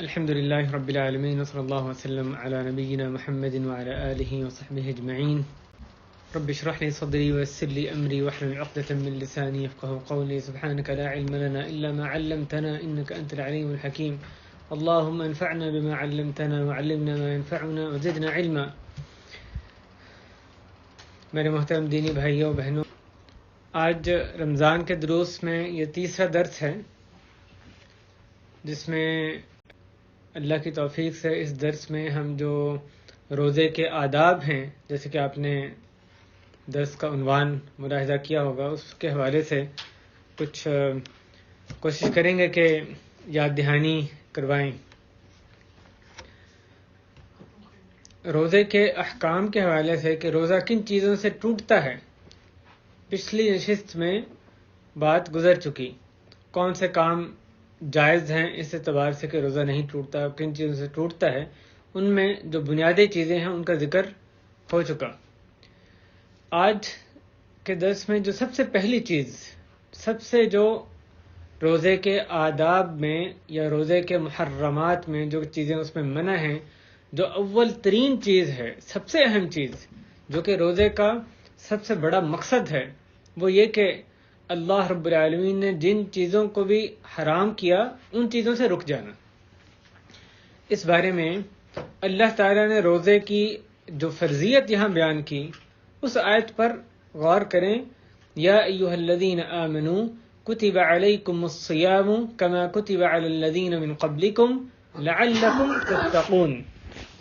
الحمد لله رب العالمين وصلى الله وسلم على نبينا محمد وعلى آله وصحبه أجمعين. رب اشرح لي صدري ويسر لي أمري واحلل عقدة من لساني يفقهوا قولي. سبحانك لا علم لنا إلا ما علمتنا إنك أنت العليم الحكيم. اللهم انفعنا بما علمتنا وعلمنا ما ينفعنا وزدنا علما. میرے محترم دینی بھائیوں بہنوں، آج رمضان کے دروس میں یہ تیسرا درس ہے جس میں اللہ کی توفیق سے اس درس میں ہم جو روزے کے آداب ہیں، جیسے کہ آپ نے درس کا عنوان ملاحظہ کیا ہوگا، اس کے حوالے سے کچھ کوشش کریں گے کہ یاد دہانی کروائیں. روزے کے احکام کے حوالے سے کہ روزہ کن چیزوں سے ٹوٹتا ہے، پچھلی نشست میں بات گزر چکی. کون سے کام جائز ہیں اس اعتبار سے کہ روزہ نہیں ٹوٹتا، کن چیزوں سے ٹوٹتا ہے، ان میں جو بنیادی چیزیں ہیں ان کا ذکر ہو چکا. آج کے درس میں جو سب سے پہلی چیز، سب سے جو روزے کے آداب میں یا روزے کے محرمات میں جو چیزیں اس میں منع ہیں، جو اول ترین چیز ہے، سب سے اہم چیز، جو کہ روزے کا سب سے بڑا مقصد ہے، وہ یہ کہ اللہ رب العالمین نے جن چیزوں کو بھی حرام کیا ان چیزوں سے رک جانا. اس بارے میں اللہ تعالیٰ نے روزے کی جو فرضیت یہاں بیان کی، اس آیت پر غور کریں. یا ایھا الذین آمنوا کتب علیکم الصیام کما کتب علی الذین من قبلکم لعلکم تتقون.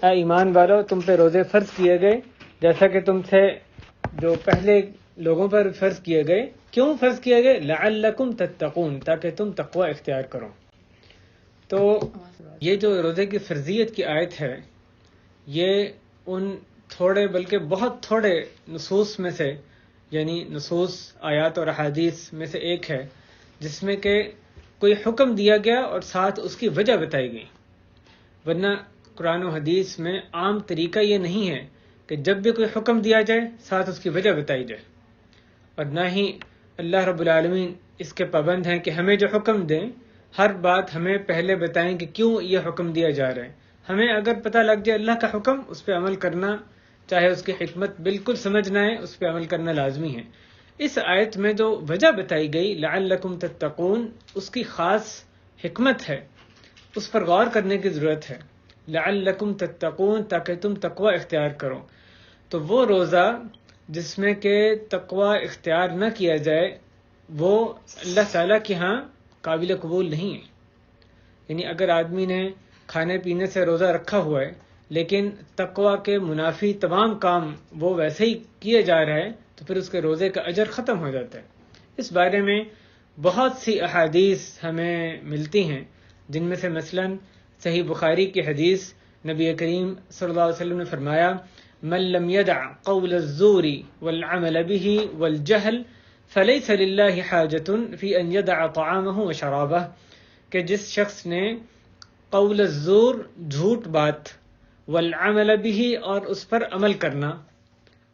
اے ایمان والو، تم پہ روزے فرض کیے گئے جیسا کہ تم سے جو پہلے لوگوں پر فرض کیے گئے. کیوں فرض کیے گئے؟ لعلکم تتقون، تاکہ تم تقوی اختیار کرو. تو یہ جو روزے کی فرضیت کی آیت ہے، یہ ان تھوڑے بلکہ بہت تھوڑے نصوص میں سے، یعنی نصوص، آیات اور احادیث میں سے ایک ہے جس میں کہ کوئی حکم دیا گیا اور ساتھ اس کی وجہ بتائی گئی. ورنہ قرآن و حدیث میں عام طریقہ یہ نہیں ہے کہ جب بھی کوئی حکم دیا جائے ساتھ اس کی وجہ بتائی جائے. اور نہ ہی اللہ رب العالمین اس کے پابند ہیں کہ ہمیں جو حکم دیں ہر بات ہمیں پہلے بتائیں کہ کیوں یہ حکم دیا جا رہا ہے. ہمیں اگر پتہ لگ جائے اللہ کا حکم، اس پہ عمل کرنا، چاہے اس کی حکمت بالکل سمجھ نہ آئے، اس پہ عمل کرنا لازمی ہے. اس آیت میں جو وجہ بتائی گئی لعلکم تتقون، اس کی خاص حکمت ہے، اس پر غور کرنے کی ضرورت ہے. لعلکم تتقون، تاکہ تم تقوی اختیار کرو. تو وہ روزہ جس میں کہ تقوی اختیار نہ کیا جائے وہ اللہ تعالیٰ کے ہاں قابل قبول نہیں ہے. یعنی اگر آدمی نے کھانے پینے سے روزہ رکھا ہوا ہے لیکن تقوی کے منافی تمام کام وہ ویسے ہی کیے جا رہا ہے تو پھر اس کے روزے کا اجر ختم ہو جاتا ہے. اس بارے میں بہت سی احادیث ہمیں ملتی ہیں، جن میں سے مثلا صحیح بخاری کی حدیث، نبی کریم صلی اللہ علیہ وسلم نے فرمایا من لم يدع قول الزور والعمل به والجهل فليس لله حاجة في ان يدع طعامه وشرابه. کہ جس شخص نے قول الزور، جھوٹ بات، والعمل به اور اس پر عمل کرنا،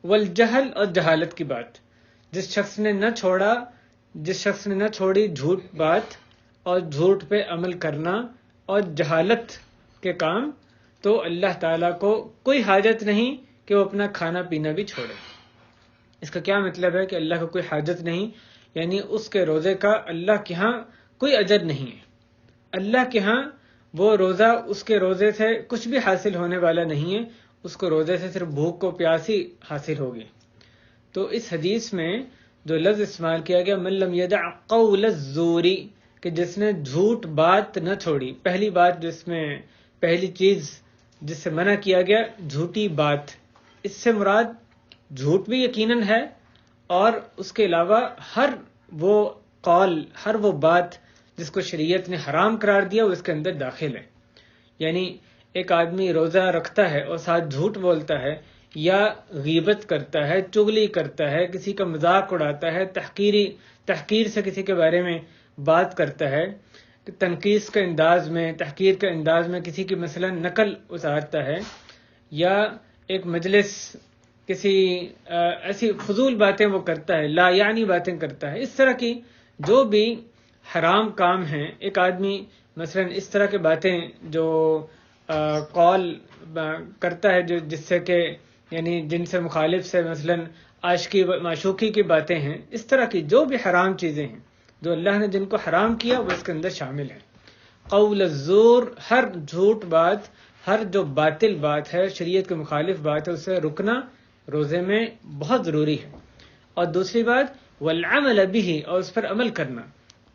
والجہل اور جہالت کی بات، جس شخص نے نہ چھوڑی جھوٹ بات اور جھوٹ پہ عمل کرنا اور جہالت کے کام، تو اللہ تعالیٰ کو کوئی حاجت نہیں کہ وہ اپنا کھانا پینا بھی چھوڑے. اس کا کیا مطلب ہے کہ اللہ کو کوئی حاجت نہیں؟ یعنی اس کے روزے کا اللہ کے ہاں کوئی اجر نہیں ہے. اللہ کے ہاں وہ روزہ، اس کے روزے سے کچھ بھی حاصل ہونے والا نہیں ہے، اس کو روزے سے صرف بھوک کو پیاس ہی حاصل ہوگی. تو اس حدیث میں جو لفظ استعمال کیا گیا من لم یدع قول الزوری، کہ جس نے جھوٹ بات نہ چھوڑی. پہلی بات پہلی چیز جس سے منع کیا گیا، جھوٹی بات. اس سے مراد جھوٹ بھی یقیناً ہے، اور اس کے علاوہ ہر وہ قول، ہر وہ بات جس کو شریعت نے حرام قرار دیا وہ اس کے اندر داخل ہے. یعنی ایک آدمی روزہ رکھتا ہے اور ساتھ جھوٹ بولتا ہے، یا غیبت کرتا ہے، چغلی کرتا ہے، کسی کا مذاق اڑاتا ہے، تحقیر سے کسی کے بارے میں بات کرتا ہے، تنقیص کے انداز میں، تحقیر کے انداز میں کسی کی مثلا نقل اتارتا ہے، یا ایک مجلس کسی ایسی فضول باتیں وہ کرتا ہے، لا یعنی باتیں کرتا ہے. اس طرح کی جو بھی حرام کام ہیں، ایک آدمی مثلا اس طرح کی باتیں جو قول کرتا ہے جو جس سے کہ یعنی جن سے مخالف سے مثلا عاشقی معشوقی کی باتیں ہیں، اس طرح کی جو بھی حرام چیزیں ہیں جو اللہ نے جن کو حرام کیا وہ اس کے اندر شامل ہیں۔ قول الزور، ہر جھوٹ بات، ہر جو باطل بات ہے، شریعت کے مخالف بات ہے، اسے رکنا روزے میں بہت ضروری ہے۔ اور دوسری بات والعمل به، اور اس پر عمل کرنا،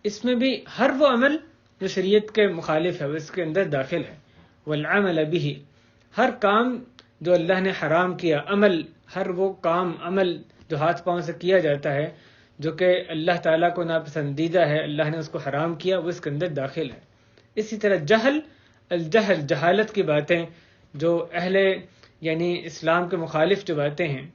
اس میں بھی ہر وہ عمل جو شریعت کے مخالف ہے وہ اس کے اندر داخل ہے۔ والعمل به، ہر کام جو اللہ نے حرام کیا، عمل، ہر وہ کام عمل جو ہاتھ پاؤں سے کیا جاتا ہے جو کہ اللہ تعالیٰ کو ناپسندیدہ ہے، اللہ نے اس کو حرام کیا، وہ اس کے اندر داخل ہے۔ اسی طرح جہل، الجہل، جہالت کی باتیں جو اہل یعنی اسلام کے مخالف جو باتیں ہیں،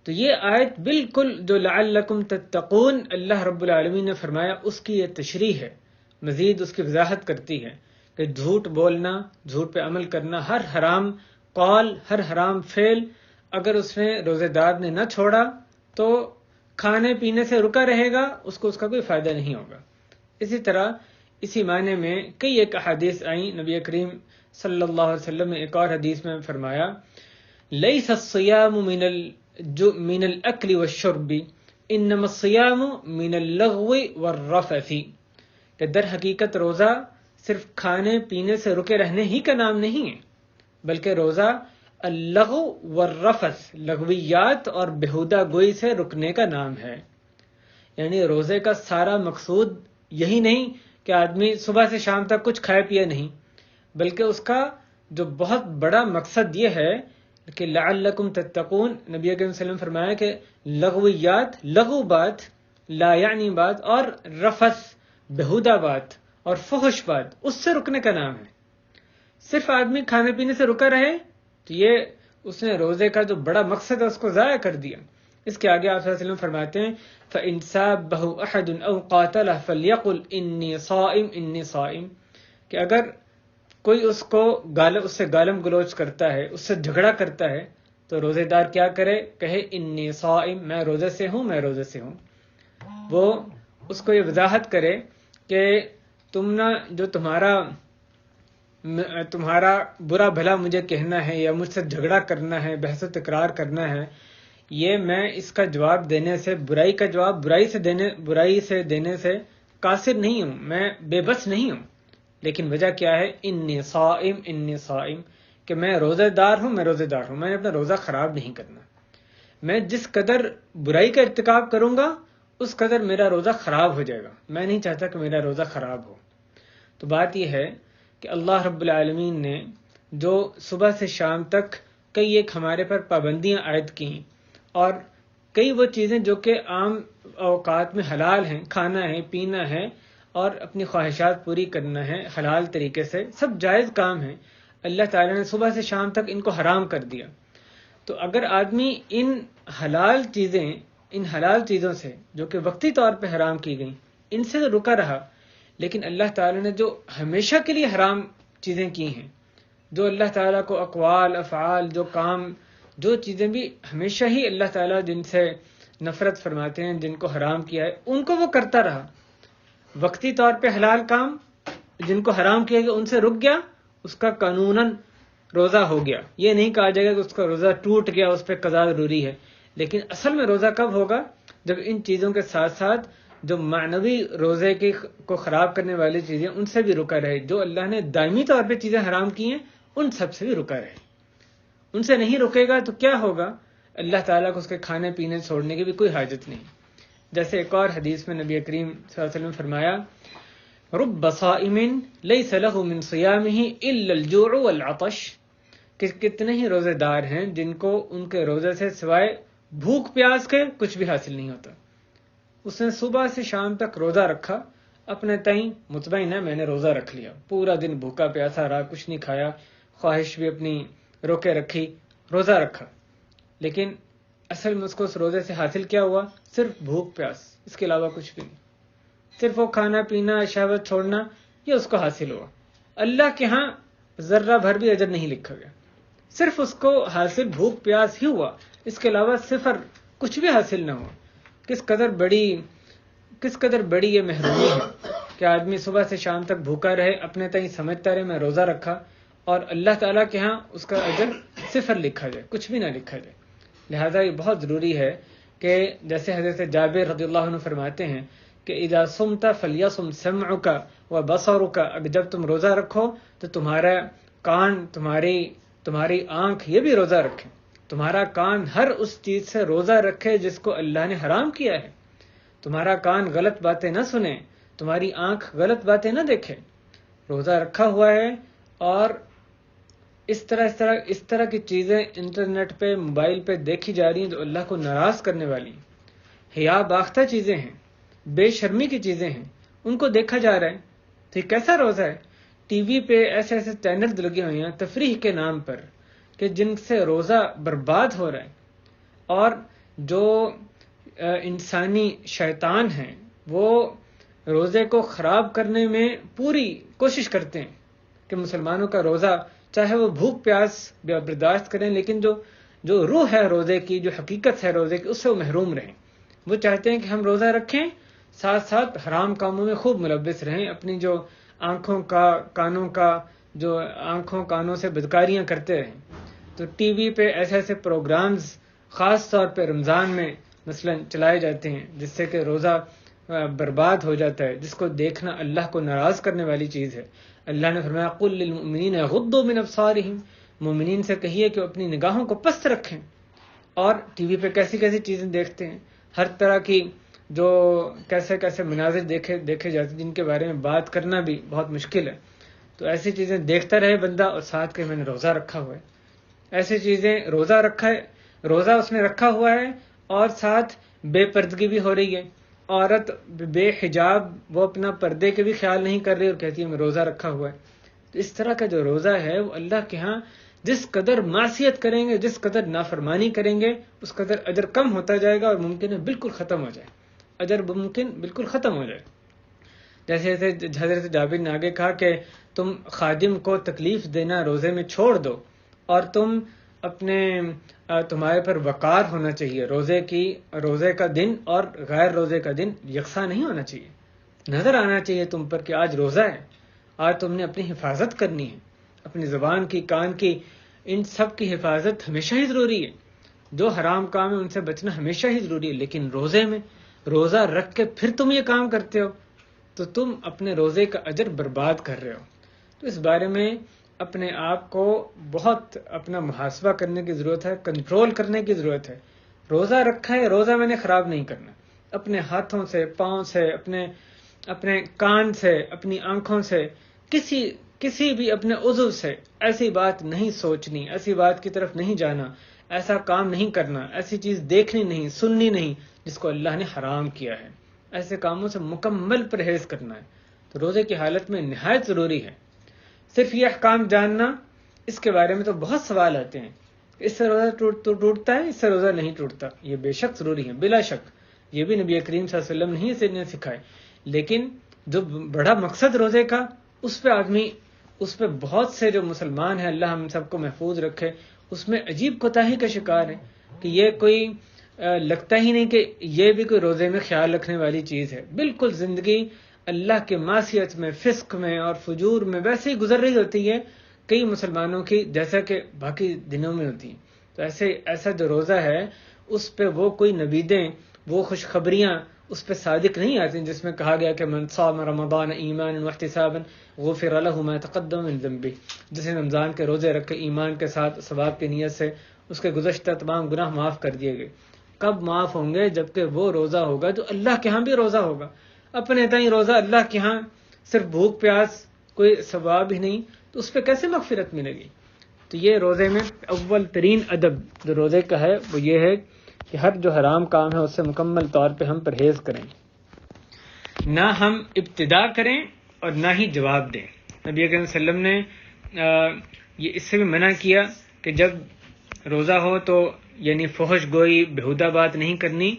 تو یہ آیت بالکل جو لعلکم تتقون اللہ رب العالمین نے فرمایا اس کی یہ تشریح ہے، مزید اس کی وضاحت کرتی ہے کہ جھوٹ بولنا، جھوٹ پہ عمل کرنا، ہر حرام قول، ہر حرام فعل اگر اس نے روزے دار نے نہ چھوڑا تو کھانے پینے سے رکا رہے گا، اس کو اس کا کوئی فائدہ نہیں ہوگا۔ اسی طرح اسی معنی میں کئی ایک احادیث آئیں، نبی کریم صلی اللہ علیہ وسلم نے ایک اور حدیث میں فرمایا لیس الصیام من الاکل والشرب انما الصیام من اللغو والرفث، کہ در حقیقت روزہ صرف کھانے پینے سے رکے رہنے ہی کا نام نہیں ہے، بلکہ روزہ اللغو والرفث، لغویات اور بہودہ گوئی سے رکنے کا نام ہے۔ یعنی روزے کا سارا مقصود یہی نہیں کہ آدمی صبح سے شام تک کچھ کھائے پیے نہیں، بلکہ اس کا جو بہت بڑا مقصد یہ ہے کہ لعلکم تتقون، نبی کریم صلی اللہ علیہ وسلم فرمایا کہ لغویات، لغو بات، لا یعنی بات، اور رفث، بہودہ بات اور فحش بات، اس سے رکنے کا نام ہے۔ صرف آدمی کھانے پینے سے رکا رہے تو یہ اس نے روزے کا جو بڑا مقصد ہے اس کو ضائع کر دیا۔ اس کے آگے آپ صلی اللہ علیہ وسلم فرماتے ہیں فَإِن سَابَّهُ أَحَدٌ أَوْ قَاتَلَهُ فَلْيَقُلْ إِنِّي صَائِمٌ إِنِّي صَائِمٌ، کہ اگر کوئی اس سے گالم گلوچ کرتا ہے، اس سے جھگڑا کرتا ہے، تو روزے دار کیا کرے؟ کہے انی صائم، میں روزے سے ہوں، میں روزے سے ہوں۔ وہ اس کو یہ وضاحت کرے کہ تم نہ جو تمہارا برا بھلا مجھے کہنا ہے یا مجھ سے جھگڑا کرنا ہے، بحث و تکرار کرنا ہے، یہ میں اس کا جواب دینے سے، برائی کا جواب برائی سے دینے سے قاصر نہیں ہوں، میں بے بس نہیں ہوں، لیکن وجہ کیا ہے؟ انی صائم، انی صائم، کہ میں روزہ دار ہوں، میں روزہ دار ہوں، میں نے اپنا روزہ خراب نہیں کرنا، میں جس قدر برائی کا ارتکاب کروں گا اس قدر میرا روزہ خراب ہو جائے گا، میں نہیں چاہتا کہ میرا روزہ خراب ہو۔ تو بات یہ ہے کہ اللہ رب العالمین نے جو صبح سے شام تک کئی ایک ہمارے پر پابندیاں عائد کی، اور کئی وہ چیزیں جو کہ عام اوقات میں حلال ہیں، کھانا ہے، پینا ہے اور اپنی خواہشات پوری کرنا ہے حلال طریقے سے، سب جائز کام ہیں، اللہ تعالیٰ نے صبح سے شام تک ان کو حرام کر دیا۔ تو اگر آدمی ان حلال چیزوں سے جو کہ وقتی طور پہ حرام کی گئیں ان سے رکا رہا، لیکن اللہ تعالیٰ نے جو ہمیشہ کے لیے حرام چیزیں کی ہیں، جو اللہ تعالیٰ کو اقوال، افعال، جو کام، جو چیزیں بھی ہمیشہ ہی اللہ تعالیٰ جن سے نفرت فرماتے ہیں، جن کو حرام کیا ہے، ان کو وہ کرتا رہا، وقتی طور پہ حلال کام جن کو حرام کیا گیا ان سے رک گیا، اس کا قانوناً روزہ ہو گیا۔ یہ نہیں کہا جائے گا کہ اس کا روزہ ٹوٹ گیا، اس پہ قضا ضروری ہے، لیکن اصل میں روزہ کب ہوگا؟ جب ان چیزوں کے ساتھ ساتھ جو معنوی روزے کو خراب کرنے والی چیزیں ان سے بھی رکا رہے، جو اللہ نے دائمی طور پہ چیزیں حرام کی ہیں ان سب سے بھی رکا رہے۔ ان سے نہیں رکے گا تو کیا ہوگا؟ اللہ تعالیٰ کو اس کے کھانے پینے چھوڑنے کی بھی کوئی حاجت نہیں۔ جیسے ایک اور حدیث میں نبی کریم صلی اللہ علیہ وسلم فرمایا رب صائم لیس له من صیامہ الا الجوع والعطش، کہ کتنے ہی روزے دار ہیں جن کو ان کے روزے سے سوائے بھوک پیاس کے کچھ بھی حاصل نہیں ہوتا۔ اس نے صبح سے شام تک روزہ رکھا، اپنے تئیں مطمئن ہے میں نے روزہ رکھ لیا، پورا دن بھوکا پیاسا رہا، کچھ نہیں کھایا، خواہش بھی اپنی روکے رکھی، روزہ رکھا، لیکن اصل میں اس کو اس روزے سے حاصل کیا ہوا؟ صرف بھوک پیاس، اس کے علاوہ کچھ بھی نہیں، صرف وہ کھانا پینا، شہوت چھوڑنا، یہ اس کو حاصل ہوا۔ اللہ کے ہاں ذرہ بھر بھی اجر نہیں لکھا گیا، صرف اس کو حاصل بھوک پیاس ہی ہوا، اس کے علاوہ صفر، کچھ بھی حاصل نہ ہوا۔ کس قدر بڑی یہ محرومی ہے۔ کہ آدمی صبح سے شام تک بھوکا رہے، اپنے تئیں سمجھتا رہے میں روزہ رکھا، اور اللہ تعالیٰ کے ہاں اس کا اجر صفر لکھا جائے، کچھ بھی نہ لکھا جائے۔ لہذا یہ بہت ضروری ہے کہ جیسے حضرت جابر رضی اللہ عنہ فرماتے ہیں کہ اذا صمت فلیصم سمعک وبصرک، اگر جب تم روزہ رکھو تو تمہارا کان، تمہاری آنکھ یہ بھی روزہ رکھے، تمہارا کان ہر اس چیز سے روزہ رکھے جس کو اللہ نے حرام کیا ہے، تمہارا کان غلط باتیں نہ سنے، تمہاری آنکھ غلط باتیں نہ دیکھے۔ روزہ رکھا ہوا ہے اور اس طرح کی چیزیں انٹرنیٹ پہ، موبائل پہ دیکھی جا رہی ہیں جو اللہ کو ناراض کرنے والی ہیں، حیا باختہ چیزیں ہیں، بے شرمی کی چیزیں ہیں، ان کو دیکھا جا رہا ہے، تو یہ کیسا روزہ ہے؟ ٹی وی پہ ایسے چینل لگے ہوئے ہیں تفریح کے نام پر کہ جن سے روزہ برباد ہو رہا ہے، اور جو انسانی شیطان ہیں وہ روزے کو خراب کرنے میں پوری کوشش کرتے ہیں کہ مسلمانوں کا روزہ، چاہے وہ بھوک پیاس برداشت کریں، لیکن جو روح ہے روزے کی، جو حقیقت ہے روزے کی، اس سے وہ محروم رہیں۔ وہ چاہتے ہیں کہ ہم روزہ رکھیں، ساتھ ساتھ حرام کاموں میں خوب ملوث رہیں، اپنی جو آنکھوں کانوں سے بدکاریاں کرتے رہیں۔ تو ٹی وی پہ ایسے پروگرامز خاص طور پہ رمضان میں مثلا چلائے جاتے ہیں جس سے کہ روزہ برباد ہو جاتا ہے، جس کو دیکھنا اللہ کو ناراض کرنے والی چیز ہے۔ اللہ نے فرمایا قُل لِّلْمُؤْمِنِينَ يَغُضُّوا مِنْ أَبْصَارِهِمْ، مومنین سے کہیے کہ اپنی نگاہوں کو پست رکھیں۔ اور ٹی وی پہ کیسی چیزیں دیکھتے ہیں، ہر طرح کی جو کیسے مناظر دیکھے جاتے ہیں جن کے بارے میں بات کرنا بھی بہت مشکل ہے۔ تو ایسی چیزیں دیکھتا رہے بندہ اور ساتھ کہ میں نے روزہ رکھا ہوا ہے، ایسی چیزیں روزہ اس نے رکھا ہوا ہے اور ساتھ بے پردگی بھی ہو رہی ہے، عورت بے حجاب، وہ اپنا پردے کے بھی خیال نہیں کر رہی اور کہتی ہے میں روزہ رکھا ہوا ہے۔ تو اس طرح کا جو روزہ ہے وہ اللہ کے ہاں جس قدر معصیت کریں گے، جس قدر نافرمانی کریں گے، اس قدر اجر کم ہوتا جائے گا اور ممکن ہے بالکل ختم ہو جائے، اجر ممکن بالکل ختم ہو جائے۔ جیسے حضرت جابر نے آگے کہا کہ تم خادم کو تکلیف دینا روزے میں چھوڑ دو، اور تمہارے پر وقار ہونا چاہیے، روزے کا دن اور غیر روزے کا دن یکساں نہیں ہونا چاہیے، نظر آنا چاہیے تم پر کہ آج روزہ ہے، آج تم نے اپنی حفاظت کرنی ہے، اپنی زبان کی، کان کی، ان سب کی حفاظت ہمیشہ ہی ضروری ہے، جو حرام کام ہے ان سے بچنا ہمیشہ ہی ضروری ہے۔ لیکن روزہ رکھ کے پھر تم یہ کام کرتے ہو تو تم اپنے روزے کا اجر برباد کر رہے ہو۔ تو اس بارے میں اپنے آپ کو بہت اپنا محاسبہ کرنے کی ضرورت ہے، کنٹرول کرنے کی ضرورت ہے۔ روزہ رکھا ہے، روزہ میں نے خراب نہیں کرنا، اپنے ہاتھوں سے، پاؤں سے، اپنے کان سے، اپنی آنکھوں سے، کسی بھی اپنے عضو سے ایسی بات نہیں سوچنی، ایسی بات کی طرف نہیں جانا، ایسا کام نہیں کرنا، ایسی چیز دیکھنی نہیں، سننی نہیں جس کو اللہ نے حرام کیا ہے، ایسے کاموں سے مکمل پرہیز کرنا ہے۔ تو روزے کی حالت میں نہایت ضروری ہے صرف یہ احکام جاننا۔ اس کے بارے میں تو بہت سوال آتے ہیں، اس سے روزہ ٹوٹتا ہے، اس سے روزہ نہیں ٹوٹتا۔ یہ بے شک ضروری ہے، بلا شک یہ بھی نبی کریم صلی اللہ علیہ وسلم نے سکھائے، لیکن جو بڑا مقصد روزے کا، اس پہ بہت سے جو مسلمان ہیں، اللہ ہم سب کو محفوظ رکھے، اس میں عجیب کوتاہی کا شکار ہیں کہ یہ کوئی لگتا ہی نہیں کہ یہ بھی کوئی روزے میں خیال رکھنے والی چیز ہے۔ بالکل زندگی اللہ کے معصیت میں، فسق میں اور فجور میں ویسے ہی گزر رہی ہوتی ہے کئی مسلمانوں کی، جیسا کہ باقی دنوں میں ہوتی ہیں۔ تو ایسا جو روزہ ہے اس پہ وہ کوئی نویدیں، وہ خوشخبریاں اس پہ صادق نہیں آتی جس میں کہا گیا کہ من صام رمضان ایمانا واحتسابا غفر له ما تقدم من ذنبه، جس نے رمضان کے روزے رکھے ایمان کے ساتھ، ثواب کی نیت سے، اس کے گزشتہ تمام گناہ معاف کر دیے گئے۔ کب معاف ہوں گے؟ جبکہ وہ روزہ ہوگا جو اللہ کے ہاں بھی روزہ ہوگا۔ اپنے تئیں روزہ اللہ کے ہاں صرف بھوک پیاس، کوئی ثواب ہی نہیں، تو اس پہ کیسے مغفرت ملے گی؟ تو یہ روزے میں اول ترین ادب جو روزے کا ہے وہ یہ ہے کہ ہر جو حرام کام ہے اس سے مکمل طور پہ ہم پرہیز کریں، نہ ہم ابتدا کریں اور نہ ہی جواب دیں۔ نبی اکرم صلی اللہ علیہ وسلم نے یہ اس سے بھی منع کیا کہ جب روزہ ہو تو یعنی فحش گوئی، بہودہ بات نہیں کرنی،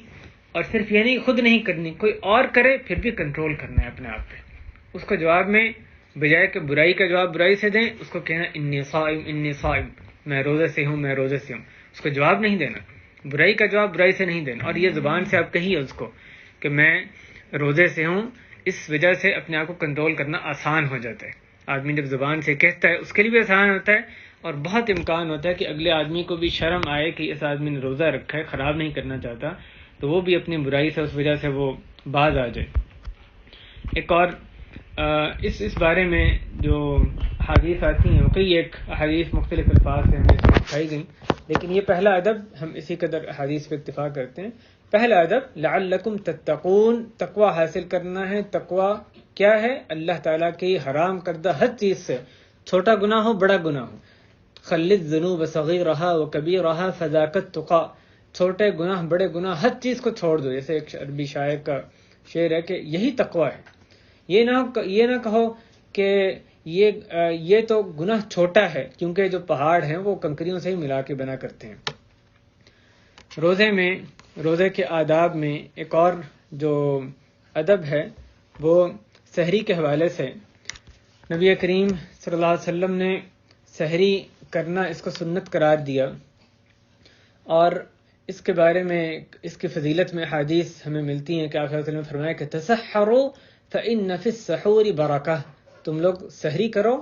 اور صرف یہ نہیں خود نہیں کرنی، کوئی اور کرے پھر بھی کنٹرول کرنا ہے اپنے آپ پہ۔ اس کو جواب میں بجائے کہ برائی کا جواب برائی سے دیں، اس کو کہنا انی صائم انی صائم، میں روزے سے ہوں میں روزے سے ہوں، اس کو جواب نہیں دینا، برائی کا جواب برائی سے نہیں دینا۔ اور یہ زبان سے آپ کہیے اس کو کہ میں روزے سے ہوں، اس وجہ سے اپنے آپ کو کنٹرول کرنا آسان ہو جاتا ہے. آدمی جب زبان سے کہتا ہے اس کے لیے بھی آسان ہوتا ہے، اور بہت امکان ہوتا ہے کہ اگلے آدمی کو بھی شرم آئے کہ اس آدمی نے روزہ رکھا ہے، خراب نہیں کرنا چاہتا، تو وہ بھی اپنی برائی سے اس وجہ سے وہ باز آ جائے. ایک اور اس بارے میں جو حدیث آتی ہیں، کئی ایک حدیث مختلف الفاظ سے ہمیں سکھائی گئیں، لیکن یہ پہلا ادب ہم اسی قدر حدیث پہ اتفاق کرتے ہیں. پہلا ادب لعلکم تتقون، تقوی حاصل کرنا ہے. تقوی کیا ہے؟ اللہ تعالیٰ کی حرام کردہ ہر چیز سے، چھوٹا گناہ ہو بڑا گناہ ہو. خلد الذنوب صغیرہا وکبیرہا فذاک التقی، چھوٹے گناہ بڑے گناہ ہر چیز کو چھوڑ دو. جیسے ایک عربی شاعر کا شعر ہے کہ یہی تقوی ہے. یہ نہ کہو کہ یہ تو گناہ چھوٹا ہے، کیونکہ جو پہاڑ ہیں وہ کنکریوں سے ہی ملا کے بنا کرتے ہیں. روزے کے آداب میں ایک اور جو ادب ہے وہ سحری کے حوالے سے نبی کریم صلی اللہ علیہ وسلم نے سحری کرنا اس کو سنت قرار دیا، اور اس کے بارے میں اس کی فضیلت میں حدیث ہمیں ملتی ہیں کہ آپ صلی اللہ علیہ وسلم نے فرمایا کہ تسحروا فإن فی السحور برکہ، تم لوگ سحری کرو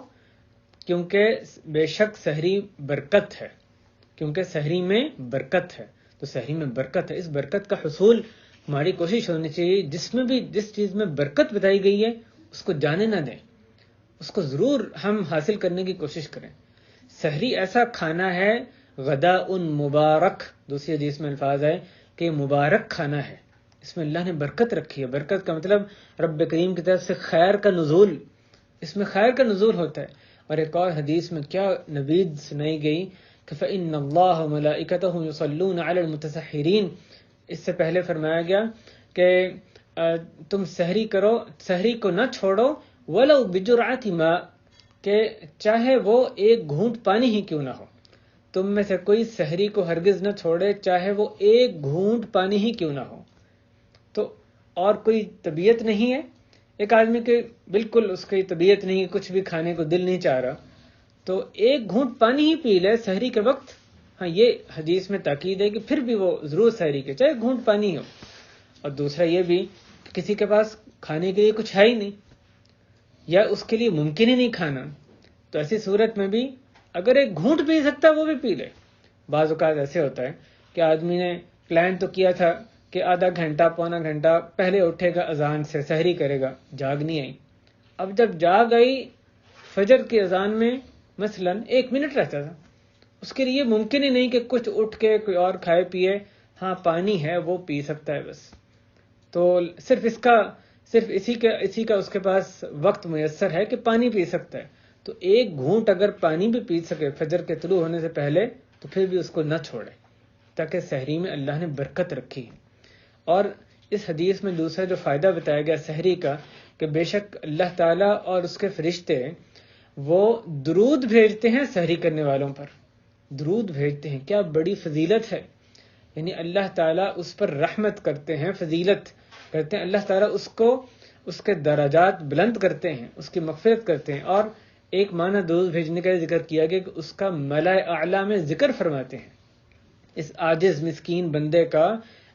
کیونکہ بے شک سحری برکت ہے، کیونکہ سحری میں برکت ہے. تو سحری میں برکت ہے، اس برکت کا حصول ہماری کوشش ہونی چاہیے. جس چیز میں برکت بتائی گئی ہے اس کو جانے نہ دیں، اس کو ضرور ہم حاصل کرنے کی کوشش کریں. سحری ایسا کھانا ہے غداء مبارک، دوسری حدیث میں الفاظ ہے کہ مبارک کھانا ہے، اس میں اللہ نے برکت رکھی ہے. برکت کا مطلب رب کریم کی طرف سے خیر کا نزول، اس میں خیر کا نزول ہوتا ہے. اور ایک اور حدیث میں کیا نوید سنائی گئی کہ فإن اللہ وملائکتہ یصلون علی المتسحرین. اس سے پہلے فرمایا گیا کہ تم سحری کرو، سحری کو نہ چھوڑو، ولو بجرعۃ ماء، کہ چاہے وہ ایک گھونٹ پانی ہی کیوں نہ ہو. تم میں سے کوئی سحری کو ہرگز نہ چھوڑے چاہے وہ ایک گھونٹ پانی ہی کیوں نہ ہو. تو اور کوئی طبیعت نہیں ہے، ایک آدمی کے بالکل اس کی طبیعت نہیں ہے، کچھ بھی کھانے کو دل نہیں چاہ رہا، تو ایک گھونٹ پانی ہی پی لے سحری کے وقت. ہاں، یہ حدیث میں تاکید ہے کہ پھر بھی وہ ضرور سحری کے، چاہے گھونٹ پانی ہو. اور دوسرا یہ بھی کہ کسی کے پاس کھانے کے لیے کچھ ہے ہی نہیں، یا اس کے لیے ممکن ہی نہیں کھانا، تو ایسی صورت میں بھی اگر ایک گھونٹ پی سکتا وہ بھی پی لے. بعض اوقات ایسے ہوتا ہے کہ آدمی نے پلان تو کیا تھا کہ آدھا گھنٹہ پونا گھنٹہ پہلے اٹھے گا اذان سے، سحری کرے گا، جاگ نہیں آئی. اب جب جاگ آئی فجر کی اذان میں مثلاً 1 منٹ رہتا تھا، اس کے لیے ممکن ہی نہیں کہ کچھ اٹھ کے کوئی اور کھائے پیے. ہاں پانی ہے وہ پی سکتا ہے بس، تو صرف اسی کا اس کے پاس وقت میسر ہے کہ پانی پی سکتا ہے. تو ایک گھونٹ اگر پانی بھی پی سکے فجر کے طلوع ہونے سے پہلے تو پھر بھی اس کو نہ چھوڑے، تاکہ سحری میں اللہ نے برکت رکھی ہے. اور اس حدیث میں دوسرا جو فائدہ بتایا گیا سحری کا کہ بے شک اللہ تعالیٰ اور اس کے فرشتے وہ درود بھیجتے ہیں سحری کرنے والوں پر، درود بھیجتے ہیں. کیا بڑی فضیلت ہے، یعنی اللہ تعالیٰ اس پر رحمت کرتے ہیں، فضیلت کرتے ہیں. اللہ تعالیٰ اس کے درجات بلند کرتے ہیں، اس کی مغفرت کرتے ہیں. اور ایک معنی درود بھیجنے کا ذکر کیا گیا کہ اس کا ملائے اعلیٰ میں ذکر فرماتے ہیں. اس عاجز مسکین بندے کا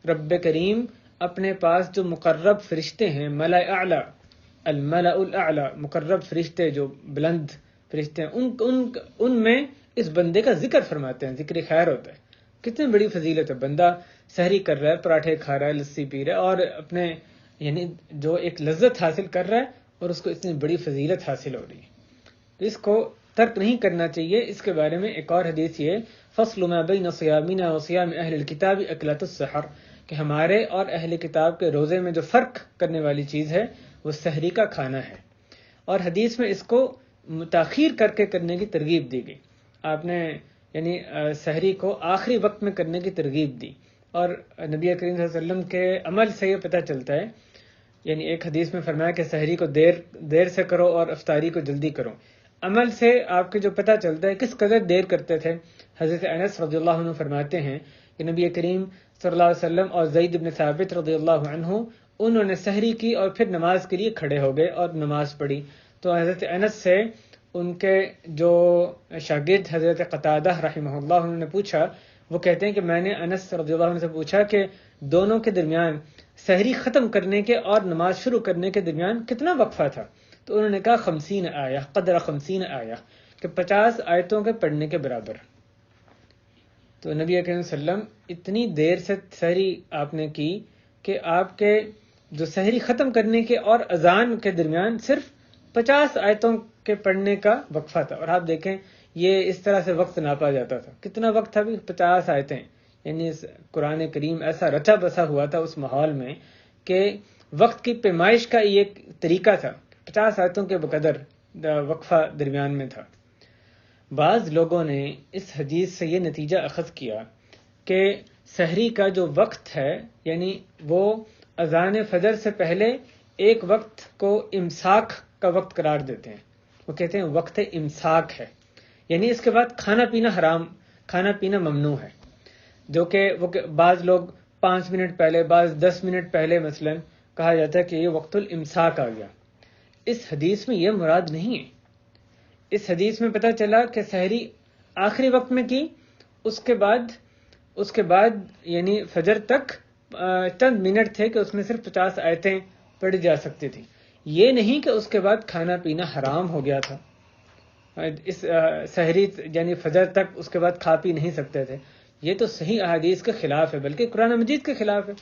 رب کریم اپنے پاس جو مقرب فرشتے ہیں، ملائے اعلیٰ، الملأ الاعلیٰ، مقرب فرشتے جو بلند فرشتے ہیں، ان میں اس بندے کا ذکر فرماتے ہیں، ذکر خیر ہوتا ہے. کتنی بڑی فضیلت ہے، بندہ سحری کر رہا ہے، پراٹھے کھا رہا ہے، لسی پی رہا ہے، اور اپنے یعنی جو ایک لذت حاصل کر رہا ہے اور اس کو اتنی بڑی فضیلت حاصل ہو رہی ہے. تو اس کو ترک نہیں کرنا چاہیے. اس کے بارے میں ایک اور حدیث یہ فصل ما بین صیامنا وصیام اہل الکتاب اکلۃ السحر، کہ ہمارے اور اہل کتاب کے روزے میں جو فرق کرنے والی چیز ہے وہ سحری کا کھانا ہے. اور حدیث میں اس کو تاخیر کر کے کرنے کی ترغیب دی گئی. آپ نے یعنی سحری کو آخری وقت میں کرنے کی ترغیب دی. اور نبی کریم صلی اللہ علیہ وسلم کے عمل سے یہ پتہ چلتا ہے، یعنی ایک حدیث میں فرمایا کہ سحری کو دیر سے کرو اور افطاری کو جلدی کرو. عمل سے آپ کے جو پتہ چلتا ہے کس قدر دیر کرتے تھے. حضرت انس رضی اللہ عنہ فرماتے ہیں کہ نبی کریم صلی اللہ علیہ وسلم اور زید بن ثابت رضی اللہ عنہ انہوں نے سحری کی اور پھر نماز کے لیے کھڑے ہو گئے اور نماز پڑھی. تو حضرت انس سے ان کے جو شاگرد حضرت قتادہ رحمہ اللہ انہوں نے پوچھا، وہ کہتے ہیں کہ میں نے انس رضی اللہ عنہ سے پوچھا کہ دونوں کے درمیان سحری ختم کرنے کے اور نماز شروع کرنے کے درمیان کتنا وقفہ تھا؟ تو انہوں نے کہا 50 آیہ، قدر 50 آیہ، کہ 50 آیتوں کے پڑھنے کے برابر۔ تو نبی اکرم صلی اللہ علیہ وسلم اتنی دیر سے سحری آپ نے کی کہ آپ کے جو سحری ختم کرنے کے اور اذان کے درمیان صرف 50 آیتوں کے پڑھنے کا وقفہ تھا۔ اور آپ دیکھیں یہ اس طرح سے وقت ناپا جاتا تھا، کتنا وقت تھا بھی؟ 50 آیتیں، یعنی قرآن کریم ایسا رچا بسا ہوا تھا اس ماحول میں کہ وقت کی پیمائش کا یہ ایک طریقہ تھا، 50 آیتوں کے بقدر وقفہ درمیان میں تھا۔ بعض لوگوں نے اس حدیث سے یہ نتیجہ اخذ کیا کہ سحری کا جو وقت ہے، یعنی وہ اذان فجر سے پہلے ایک وقت کو امساک کا وقت قرار دیتے ہیں، وہ کہتے ہیں وقت امساک ہے، یعنی اس کے بعد کھانا پینا حرام، کھانا پینا ممنوع ہے، جو کہ بعض لوگ 5 منٹ پہلے، بعض 10 منٹ پہلے مثلا کہا جاتا ہے کہ یہ وقت الامساک آ گیا۔ اس حدیث میں یہ مراد نہیں ہے۔ اس حدیث میں پتہ چلا کہ سحری آخری وقت میں کی، اس کے بعد یعنی فجر تک چند منٹ تھے کہ اس میں صرف 50 آیتیں پڑھی جا سکتی تھی، یہ نہیں کہ اس کے بعد کھانا پینا حرام ہو گیا تھا۔ اس سحری یعنی فجر تک اس کے بعد کھا پی نہیں سکتے تھے، یہ تو صحیح احادیث کے خلاف ہے، بلکہ قرآن مجید کے خلاف ہے۔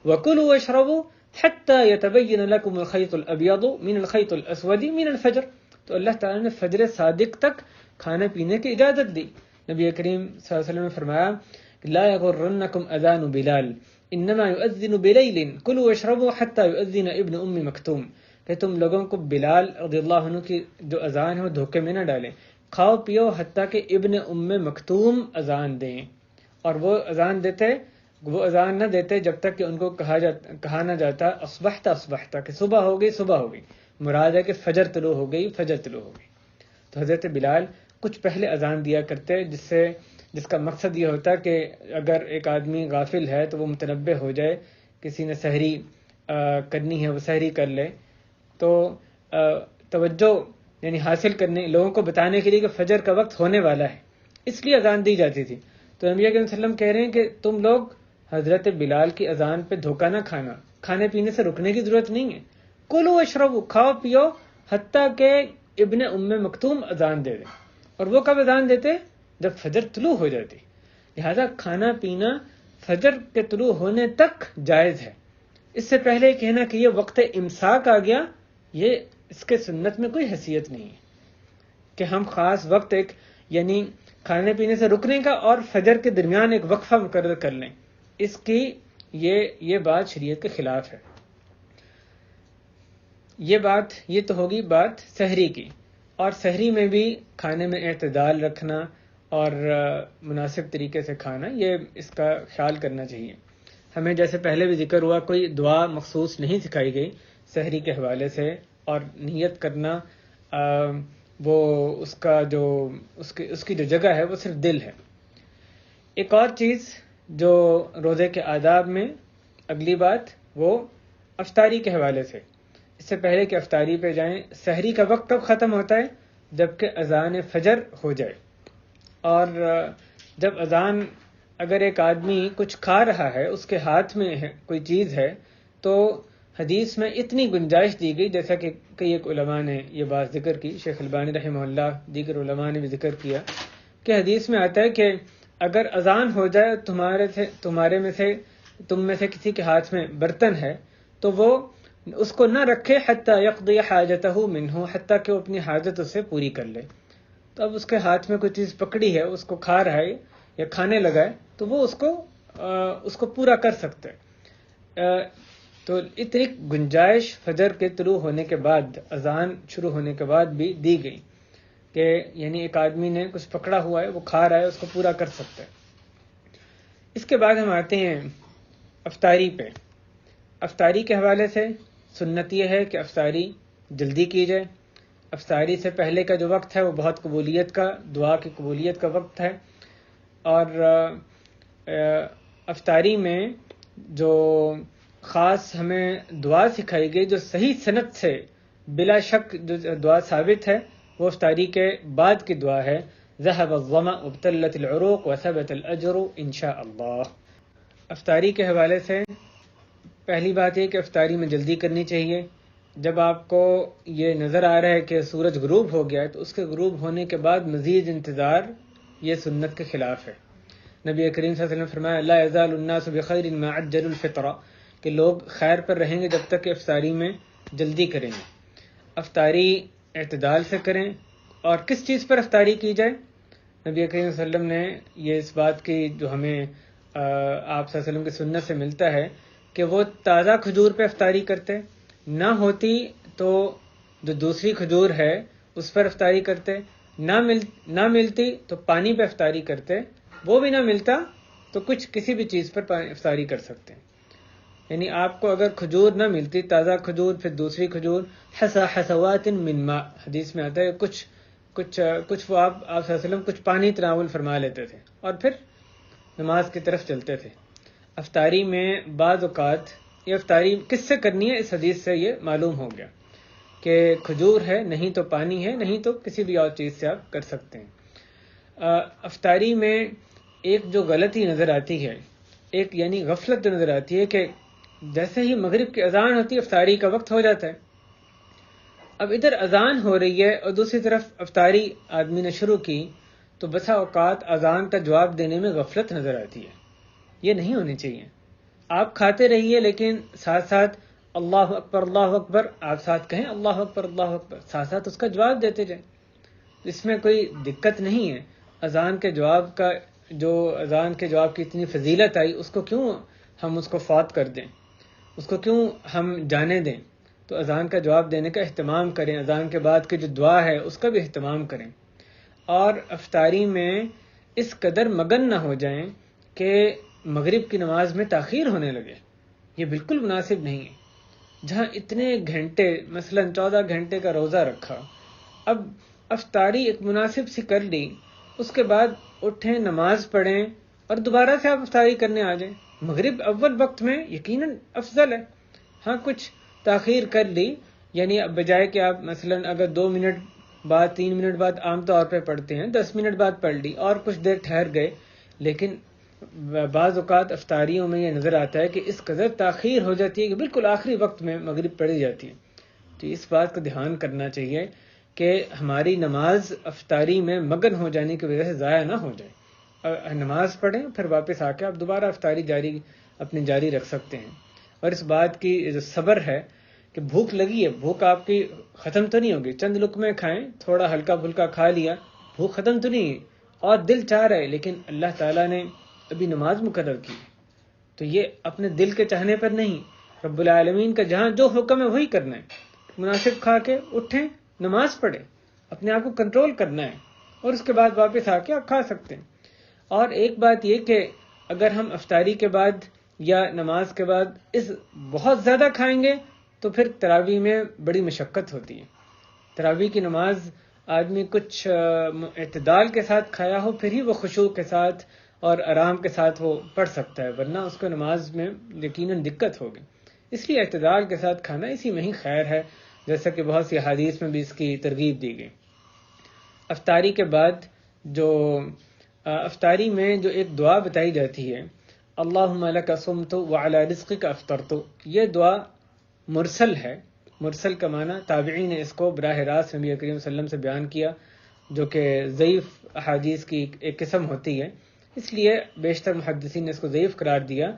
وَكُلُوا وَاشْرَبُوا حَتَّى يَتَبَيَّنَ لَكُمُ الْخَيْطُ الْأَبْيَضُ مِنَ الْخَيْطِ الْأَسْوَدِ مِنَ الْفَجْرِ، تو اللہ تعالیٰ نے فجر صادق تک کھانے پینے کی اجازت دی۔ نبی کریم صلی اللہ علیہ وسلم نے فرمایا لا يغرنكم اذان بلال انما يؤذن بليل كلوا واشربوا حتى يؤذن ابن ام مکتوم، کہ تم لوگوں کو بلال رضی اللہ عنہ کی جو اذان ہے وہ دھوکے میں نہ ڈالیں، کھاؤ پیو حتیٰ کہ ابن ام مکتوم اذان دیں، اور وہ اذان نہ دیتے جب تک کہ ان کو کہا نہ جاتا اصبحت اصبحت، کہ صبح ہو گئی صبح ہو گئی، مراد ہے کہ فجر طلوع ہو گئی فجر طلوع ہو گئی۔ تو حضرت بلال کچھ پہلے اذان دیا کرتے، جس کا مقصد یہ ہوتا کہ اگر ایک آدمی غافل ہے تو وہ متنبہ ہو جائے، کسی نے سحری کرنی ہے وہ سحری کر لے، تو توجہ یعنی حاصل کرنے، لوگوں کو بتانے کے لیے کہ فجر کا وقت ہونے والا ہے، اس لیے اذان دی جاتی تھی۔ تو نبی صلی اللہ علیہ وسلم کہہ رہے ہیں کہ تم لوگ حضرت بلال کی اذان پہ دھوکہ نہ کھانا، کھانے پینے سے رکنے کی ضرورت نہیں ہے، کلوا واشربوا، کھاؤ پیو حتیٰ کہ ابن ام مکتوم اذان دے دیں، اور وہ کب اذان دیتے؟ جب فجر طلوع ہو جاتی۔ لہذا کھانا پینا فجر کے طلوع ہونے تک جائز ہے، اس سے پہلے کہنا کہ یہ وقت امساک آ گیا، یہ اس کے سنت میں کوئی حیثیت نہیں ہے کہ ہم خاص وقت ایک یعنی کھانے پینے سے رکنے کا اور فجر کے درمیان ایک وقفہ مقرر کر لیں، اس کی یہ بات شریعت کے خلاف ہے۔ یہ تو ہوگی بات سحری کی، اور سحری میں بھی کھانے میں اعتدال رکھنا اور مناسب طریقے سے کھانا، یہ اس کا خیال کرنا چاہیے۔ ہمیں جیسے پہلے بھی ذکر ہوا کوئی دعا مخصوص نہیں سکھائی گئی سحری کے حوالے سے، اور نیت کرنا وہ اس کی جو جگہ ہے وہ صرف دل ہے۔ ایک اور چیز جو روزے کے آداب میں اگلی بات وہ افطاری کے حوالے سے، اس سے پہلے کہ افطاری پہ جائیں، سحری کا وقت کب ختم ہوتا ہے؟ جبکہ اذان فجر ہو جائے، اور جب اگر ایک آدمی کچھ کھا رہا ہے، اس کے ہاتھ میں کوئی چیز ہے، تو حدیث میں اتنی گنجائش دی گئی، جیسا کہ کئی ایک علماء نے یہ بات ذکر کی، شیخ البانی رحمہ اللہ، دیگر علماء نے بھی ذکر کیا کہ حدیث میں آتا ہے کہ اگر اذان ہو جائے تم میں سے کسی کے ہاتھ میں برتن ہے، تو وہ اس کو نہ رکھے حتی یقضی حاجتہ منہ، حتیٰ کہ وہ اپنی حاجت اس سے پوری کر لے۔ تو اب اس کے ہاتھ میں کوئی چیز پکڑی ہے، اس کو کھا رہا ہے یا کھانے لگا ہے، تو وہ اس کو پورا کر سکتا ہے۔ تو اتنی گنجائش فجر کے طلوع ہونے کے بعد، اذان شروع ہونے کے بعد بھی دی گئی کہ یعنی ایک آدمی نے کچھ پکڑا ہوا ہے، وہ کھا رہا ہے، اس کو پورا کر سکتا ہے۔ اس کے بعد ہم آتے ہیں افطاری پہ۔ افطاری کے حوالے سے سنت یہ ہے کہ افطاری جلدی کی جائے۔ افطاری سے پہلے کا جو وقت ہے وہ بہت قبولیت کا، دعا کی قبولیت کا وقت ہے، اور افطاری میں جو خاص ہمیں دعا سکھائی گئی، جو صحیح سند سے بلا شک جو دعا ثابت ہے، وہ افطاری کے بعد کی دعا ہے، ذهب الظمأ وابتلت العروق وثبت الأجر إن شاء اللہ۔ افطاری کے حوالے سے پہلی بات یہ کہ افطاری میں جلدی کرنی چاہیے۔ جب آپ کو یہ نظر آ رہا ہے کہ سورج غروب ہو گیا ہے تو اس کے غروب ہونے کے بعد مزید انتظار یہ سنت کے خلاف ہے۔ نبی کریم صلی اللہ علیہ وسلم فرمایا لا یزال الناس بخیر ما عجلوا الفطر، کہ لوگ خیر پر رہیں گے جب تک کہ افطاری میں جلدی کریں گے۔ افطاری اعتدال سے کریں۔ اور کس چیز پر افطاری کی جائے؟ نبی کریم صلی اللہ علیہ وسلم نے یہ اس بات کی جو ہمیں آپ صلی اللہ علیہ وسلم کی سنت سے ملتا ہے کہ وہ تازہ کھجور پہ افطاری کرتے، نہ ہوتی تو جو دوسری کھجور ہے اس پر افطاری کرتے، نہ ملتی تو پانی پہ افطاری کرتے، وہ بھی نہ ملتا تو کسی بھی چیز پر افطاری کر سکتے ہیں۔ یعنی آپ کو اگر کھجور نہ ملتی، تازہ کھجور، پھر دوسری کھجور، حسوات من ماء، حدیث میں آتا ہے کچھ وہ آپ صلی اللہ علیہ وسلم کچھ پانی تناول فرما لیتے تھے اور پھر نماز کی طرف چلتے تھے۔ افطاری میں بعض اوقات یہ افطاری کس سے کرنی ہے، اس حدیث سے یہ معلوم ہو گیا کہ کھجور ہے، نہیں تو پانی ہے، نہیں تو کسی بھی اور چیز سے آپ کر سکتے ہیں۔ افطاری میں ایک جو غلطی نظر آتی ہے، ایک یعنی غفلت نظر آتی ہے کہ جیسے ہی مغرب کی اذان ہوتی ہے افطاری کا وقت ہو جاتا ہے۔ اب ادھر اذان ہو رہی ہے اور دوسری طرف افطاری آدمی نے شروع کی تو بسا اوقات اذان کا جواب دینے میں غفلت نظر آتی ہے۔ یہ نہیں ہونی چاہیے۔ آپ کھاتے رہیے لیکن ساتھ ساتھ اللہ اکبر آپ ساتھ کہیں، اللہ اکبر، ساتھ ساتھ اس کا جواب دیتے جائیں۔ اس میں کوئی دقت نہیں ہے۔ اذان کے جواب کی اتنی فضیلت آئی، اس کو کیوں ہم اس کو فوت کر دیں، اس کو کیوں ہم جانے دیں؟ تو اذان کا جواب دینے کا اہتمام کریں، اذان کے بعد کی جو دعا ہے اس کا بھی اہتمام کریں، اور افطاری میں اس قدر مگن نہ ہو جائیں کہ مغرب کی نماز میں تاخیر ہونے لگے۔ یہ بالکل مناسب نہیں ہے۔ جہاں اتنے گھنٹے، مثلا 14 گھنٹے کا روزہ رکھا، اب افطاری ایک مناسب سی کر لی، اس کے بعد اٹھیں، نماز پڑھیں اور دوبارہ سے آپ افطاری کرنے آ جائیں۔ مغرب اول وقت میں یقیناً افضل ہے۔ ہاں کچھ تاخیر کر لی، یعنی اب بجائے کہ آپ مثلا اگر 2 منٹ بعد 3 منٹ بعد عام طور پہ پڑھتے ہیں، 10 منٹ بعد پڑھ لی اور کچھ دیر ٹھہر گئے، لیکن بعض اوقات افطاریوں میں یہ نظر آتا ہے کہ اس قدر تاخیر ہو جاتی ہے کہ بالکل آخری وقت میں مغرب پڑھی جاتی ہے۔ تو اس بات کا دھیان کرنا چاہیے کہ ہماری نماز افطاری میں مگن ہو جانے کی وجہ سے ضائع نہ ہو جائے۔ نماز پڑھیں پھر واپس آ کے آپ دوبارہ افطاری جاری رکھ سکتے ہیں۔ اور اس بات کی جو صبر ہے کہ بھوک لگی ہے، بھوک آپ کی ختم تو نہیں ہوگی، چند لقمے کھائیں، تھوڑا ہلکا پھلکا کھا لیا، بھوک ختم تو نہیں ہے اور دل چاہ رہا ہے، لیکن اللہ تعالیٰ نے ابھی نماز مقرر کی تو یہ اپنے دل کے چاہنے پر نہیں، رب العالمین کا جہاں جو حکم ہے وہی کرنا ہے۔ مناسب کھا کے اٹھیں، نماز پڑھیں، اپنے آپ کو کنٹرول کرنا ہے اور اس کے بعد واپس آ کے آپ کھا سکتے ہیں۔ اور ایک بات یہ کہ اگر ہم افطاری کے بعد یا نماز کے بعد اس بہت زیادہ کھائیں گے تو پھر تراویح میں بڑی مشقت ہوتی ہے۔ تراویح کی نماز آدمی کچھ اعتدال کے ساتھ کھایا ہو پھر ہی وہ خشوع کے ساتھ اور آرام کے ساتھ وہ پڑھ سکتا ہے، ورنہ اس کو نماز میں یقیناً دقت ہوگی۔ اس لیے اعتدال کے ساتھ کھانا اسی میں ہی خیر ہے، جیسا کہ بہت سی احادیث میں بھی اس کی ترغیب دی گئی۔ افطاری کے بعد افطاری میں جو ایک دعا بتائی جاتی ہے، اللہم لک صمت وعلی رزقک افطرت، یہ دعا مرسل ہے۔ مرسل کا معنی تابعین نے اس کو براہ راست نبی کریم صلی اللہ علیہ وسلم سے بیان کیا، جو کہ ضعیف احادیث کی ایک قسم ہوتی ہے، اس لیے بیشتر محدثین نے اس کو ضعیف قرار دیا۔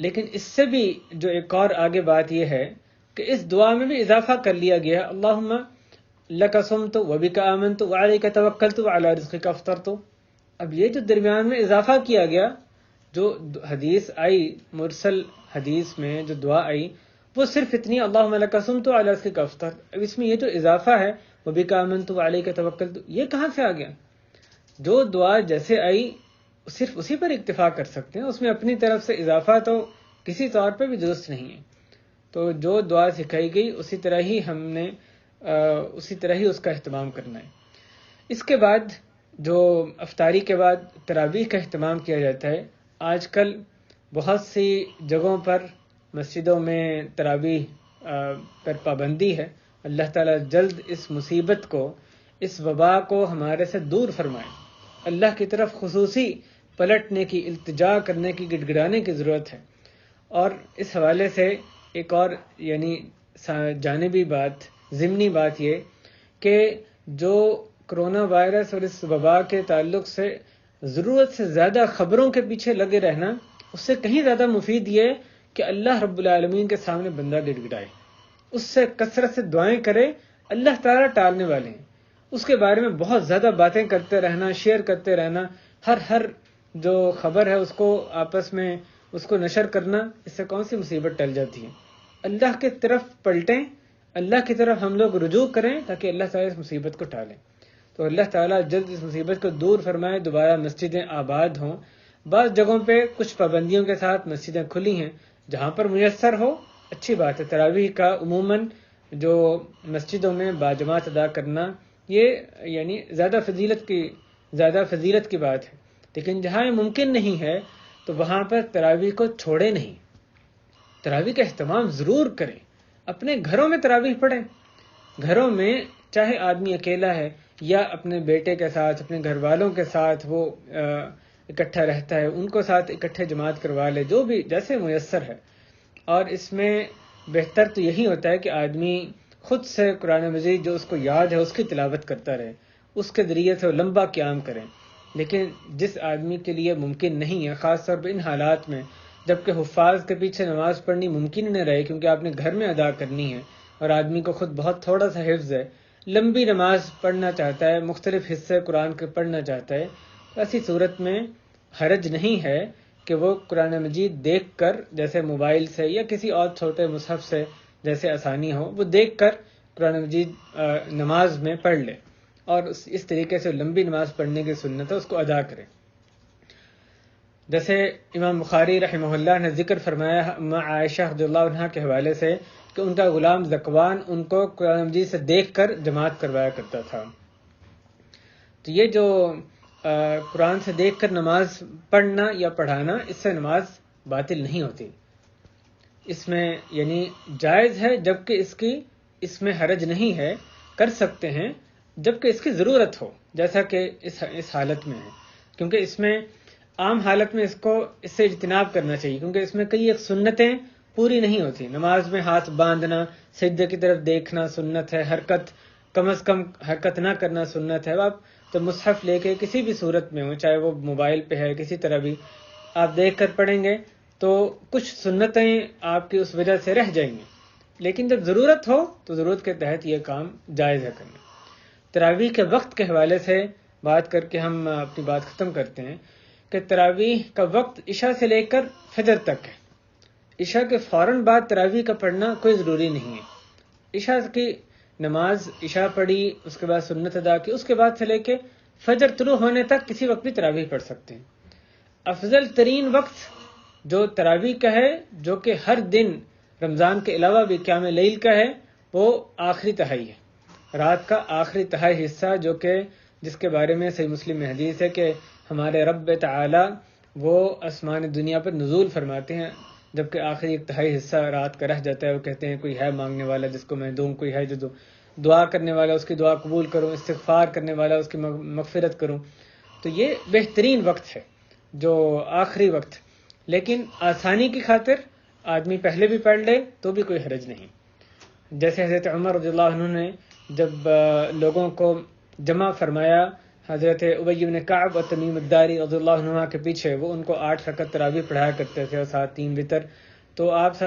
لیکن اس سے بھی جو ایک اور آگے بات یہ ہے کہ اس دعا میں بھی اضافہ کر لیا گیا، اللہم لک صمت وبک آمنت وعلیک توکلت وعلی رزقک افطرت۔ اب یہ جو درمیان میں اضافہ کیا گیا، جو حدیث آئی مرسل حدیث میں جو دعا آئی وہ صرف اتنی، اللہم لک صمت وعلی رزقک افطرت۔ اب اس میں یہ جو اضافہ ہے وبک آمنت وعلیک توکلت، یہ کہاں سے آ گیا؟ جو دعا جیسے آئی صرف اسی پر اکتفا کر سکتے ہیں، اس میں اپنی طرف سے اضافہ تو کسی طور پہ بھی درست نہیں ہے۔ تو جو دعا سکھائی گئی اسی طرح ہی اس کا اہتمام کرنا ہے۔ اس کے بعد جو افطاری کے بعد تراویح کا اہتمام کیا جاتا ہے، آج کل بہت سی جگہوں پر مسجدوں میں تراویح پر پابندی ہے۔ اللہ تعالیٰ جلد اس مصیبت کو، اس وبا کو ہمارے سے دور فرمائے. اللہ کی طرف خصوصی پلٹنے کی، التجا کرنے کی، گڑ گڑانے کی ضرورت ہے. اور اس حوالے سے ایک اور جانبی بات، ضمنی بات یہ کہ جو کرونا وائرس اور اس وبا کے تعلق سے ضرورت سے زیادہ خبروں کے پیچھے لگے رہنا، اس سے کہیں زیادہ مفید یہ کہ اللہ رب العالمین کے سامنے بندہ گڑ گڑائے، اس سے کثرت سے دعائیں کرے. اللہ تعالیٰ ٹالنے والے ہیں، اس کے بارے میں بہت زیادہ باتیں کرتے رہنا، شیئر کرتے رہنا، ہر جو خبر ہے اس کو آپس میں اس کو نشر کرنا، اس سے کون سی مصیبت ٹل جاتی ہے. اللہ کی طرف پلٹیں، اللہ کی طرف ہم لوگ رجوع کریں تاکہ اللہ تعالیٰ اس مصیبت کو ٹالیں. تو اللہ تعالیٰ جلد اس مصیبت کو دور فرمائے، دوبارہ مسجدیں آباد ہوں. بعض جگہوں پہ کچھ پابندیوں کے ساتھ مسجدیں کھلی ہیں، جہاں پر میسر ہو اچھی بات ہے. تراویح کا عموماً جو مسجدوں میں باجماعت ادا کرنا یہ زیادہ فضیلت کی بات ہے. لیکن جہاں یہ ممکن نہیں ہے تو وہاں پر تراویح کو چھوڑے نہیں، تراویح کا اہتمام ضرور کریں. اپنے گھروں میں تراویح پڑھیں، گھروں میں چاہے آدمی اکیلا ہے یا اپنے بیٹے کے ساتھ، اپنے گھر والوں کے ساتھ وہ اکٹھا رہتا ہے، ان کو ساتھ اکٹھے جماعت کروا لے، جو بھی جیسے میسر ہے. اور اس میں بہتر تو یہی ہوتا ہے کہ آدمی خود سے قرآن مجید جو اس کو یاد ہے اس کی تلاوت کرتا رہے، اس کے ذریعے سے وہ لمبا قیام کریں. لیکن جس آدمی کے لیے ممکن نہیں ہے، خاص طور پہ ان حالات میں جبکہ حفاظ کے پیچھے نماز پڑھنی ممکن نہ رہے کیونکہ آپ نے گھر میں ادا کرنی ہے اور آدمی کو خود بہت تھوڑا سا حفظ ہے، لمبی نماز پڑھنا چاہتا ہے، مختلف حصے قرآن کے پڑھنا چاہتا ہے، ایسی صورت میں حرج نہیں ہے کہ وہ قرآن مجید دیکھ کر، جیسے موبائل سے یا کسی اور چھوٹے مصحف سے جیسے آسانی ہو، وہ دیکھ کر قرآن مجید نماز میں پڑھ لے اور اس طریقے سے لمبی نماز پڑھنے کی سنت ہے اس کو ادا کرے. جیسے امام بخاری رحمہ اللہ نے ذکر فرمایا عائشہ رضی اللہ عنہا کے حوالے سے کہ ان کا غلام ذکوان ان کو قرآن مجید سے دیکھ کر جماعت کروایا کرتا تھا. تو یہ جو قرآن سے دیکھ کر نماز پڑھنا یا پڑھانا، اس سے نماز باطل نہیں ہوتی. اس میں جائز ہے، جبکہ اس میں حرج نہیں ہے، کر سکتے ہیں جبکہ اس کی ضرورت ہو، جیسا کہ اس حالت میں ہے. کیونکہ اس میں عام حالت میں اس سے اجتناب کرنا چاہیے، کیونکہ اس میں کئی ایک سنتیں پوری نہیں ہوتی. نماز میں ہاتھ باندھنا، سجدے کی طرف دیکھنا سنت ہے، حرکت کم از کم حرکت نہ کرنا سنت ہے. آپ تو مصحف لے کے کسی بھی صورت میں ہو، چاہے وہ موبائل پہ ہے، کسی طرح بھی آپ دیکھ کر پڑھیں گے تو کچھ سنتیں آپ کی اس وجہ سے رہ جائیں گی. لیکن جب ضرورت ہو تو ضرورت کے تحت یہ کام جائز ہے کرنا. تراویح کے وقت کے حوالے سے بات کر کے ہم اپنی بات ختم کرتے ہیں کہ تراویح کا وقت عشاء سے لے کر فجر تک ہے. عشاء کے فوراً بعد تراویح کا پڑھنا کوئی ضروری نہیں ہے. عشاء کی نماز عشاء پڑھی، اس کے بعد سنت ادا کی، اس کے بعد سے لے کے فجر طلوع ہونے تک کسی وقت بھی تراویح پڑھ سکتے ہیں. افضل ترین وقت جو تراویح کا ہے، جو کہ ہر دن رمضان کے علاوہ بھی قیام لیل کا ہے، وہ آخری تہائی ہے، رات کا آخری تہائی حصہ، جو کہ جس کے بارے میں صحیح مسلم میں حدیث ہے کہ ہمارے رب تعالی وہ آسمان دنیا پر نزول فرماتے ہیں جبکہ آخری ایک تہائی حصہ رات کا رہ جاتا ہے. وہ کہتے ہیں کوئی ہے مانگنے والا جس کو میں دوں، کوئی ہے جو دعا کرنے والا اس کی دعا قبول کروں، استغفار کرنے والا اس کی مغفرت کروں. تو یہ بہترین وقت ہے جو آخری وقت. لیکن آسانی کی خاطر آدمی پہلے بھی پڑھ لے تو بھی کوئی حرج نہیں. جیسے حضرت عمر رضی اللہ عنہ نے جب لوگوں کو جمع فرمایا حضرت ابی بن کعب اور تمیم الداری رضی اللہ عنہ کے پیچھے، وہ ان کو 8 رکعت تراویح پڑھایا کرتے تھے اور ساتھ 3 وتر. تو آپ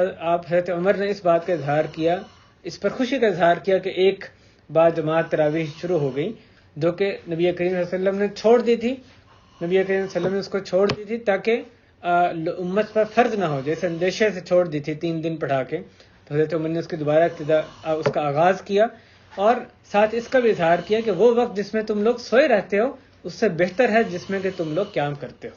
حضرت عمر نے اس بات کا اظہار کیا، اس پر خوشی کا اظہار کیا کہ ایک بعد جماعت تراویح شروع ہو گئی جو کہ نبی کریم صلی اللہ علیہ وسلم نے چھوڑ دی تھی. نبی کریم صلی اللہ علیہ وسلم نے اس کو چھوڑ دی تھی تاکہ امت پر فرض نہ ہو، جیسے اندیشے سے چھوڑ دی تھی 3 دن پڑھا کے. تو حضرت عمر نے اس کی دوبارہ اس کا آغاز کیا اور ساتھ اس کا بھی اظہار کیا کہ وہ وقت جس میں تم لوگ سوئے رہتے ہو اس سے بہتر ہے جس میں کہ تم لوگ قیام کرتے ہو.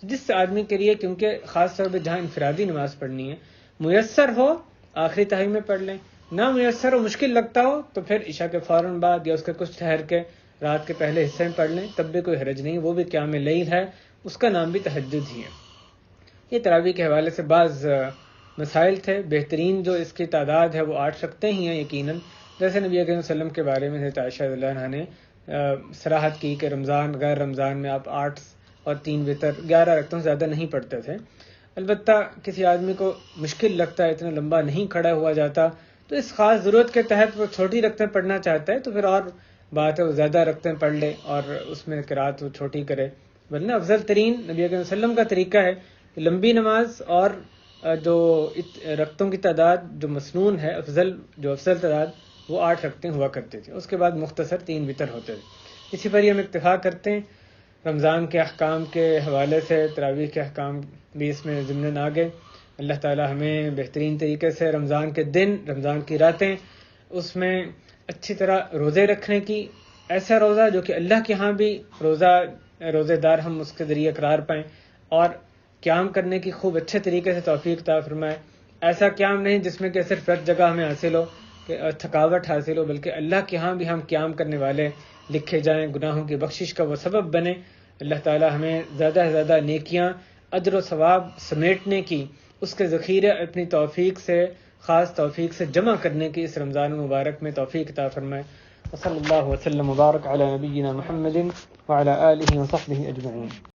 جس آدمی کے لیے، کیونکہ خاص طور پہ جہاں انفرادی نماز پڑھنی ہے، میسر ہو آخری تہائی میں پڑھ لیں، نہ میسر ہو مشکل لگتا ہو تو پھر عشاء کے فوراً بعد یا اس کے کچھ ٹھہر کے رات کے پہلے حصے میں پڑھ لیں، تب بھی کوئی حرج نہیں. وہ بھی قیام لیل ہے، اس کا نام بھی تہجد ہی ہے. یہ تراویح کے حوالے سے بعض مسائل تھے. بہترین جو اس کی تعداد ہے وہ 8 رکعتیں ہی ہیں یقیناً. جیسے نبی کریم صلی اللہ علیہ وسلم کے بارے میں حضرت عائشہ رضی اللہ عنہا نے صراحت کی کہ رمضان غیر رمضان میں آپ 8 اور 3 وتر 11 رکعتوں سے زیادہ نہیں پڑھتے تھے. البتہ کسی آدمی کو مشکل لگتا ہے، اتنا لمبا نہیں کھڑا ہوا جاتا، تو اس خاص ضرورت کے تحت وہ چھوٹی رکعتیں پڑھنا چاہتا ہے تو پھر اور بات ہے، وہ زیادہ رکعتیں پڑھ لے اور اس میں قرات وہ چھوٹی کرے. ورنہ افضل ترین نبی اکرم صلی اللہ علیہ وسلم کا طریقہ ہے کہ لمبی نماز اور جو رکعتوں کی تعداد جو مسنون ہے، جو افضل تعداد وہ 8 رکعتیں ہوا کرتی تھی. اس کے بعد مختصر 3 وتر ہوتے تھے. اسی پر ہی ہم اکتفا کرتے ہیں. رمضان کے احکام کے حوالے سے تراویح کے احکام بھی اس میں ضمن آ گئے. اللہ تعالی ہمیں بہترین طریقے سے رمضان کے دن، رمضان کی راتیں، اس میں اچھی طرح روزے رکھنے کی، ایسا روزہ جو کہ اللہ کے ہاں بھی روزے دار ہم اس کے ذریعے قرار پائیں، اور قیام کرنے کی خوب اچھے طریقے سے توفیق عطا فرمائے. ایسا قیام نہیں جس میں کہ صرف ایک جگہ ہمیں حاصل ہو، کہ تھکاوٹ حاصل ہو، بلکہ اللہ کے ہاں بھی ہم قیام کرنے والے لکھے جائیں، گناہوں کی بخشش کا وہ سبب بنے. اللہ تعالی ہمیں زیادہ سے زیادہ نیکیاں، اجر و ثواب سمیٹنے کی، اس کے ذخیرے اپنی توفیق سے، خاص توفیق سے جمع کرنے کی اس رمضان مبارک میں توفیق عطا فرمائے. وصلی اللہ وسلم وبارک علی نبینا محمد وعلی آلہ وصحبہ اجمعین.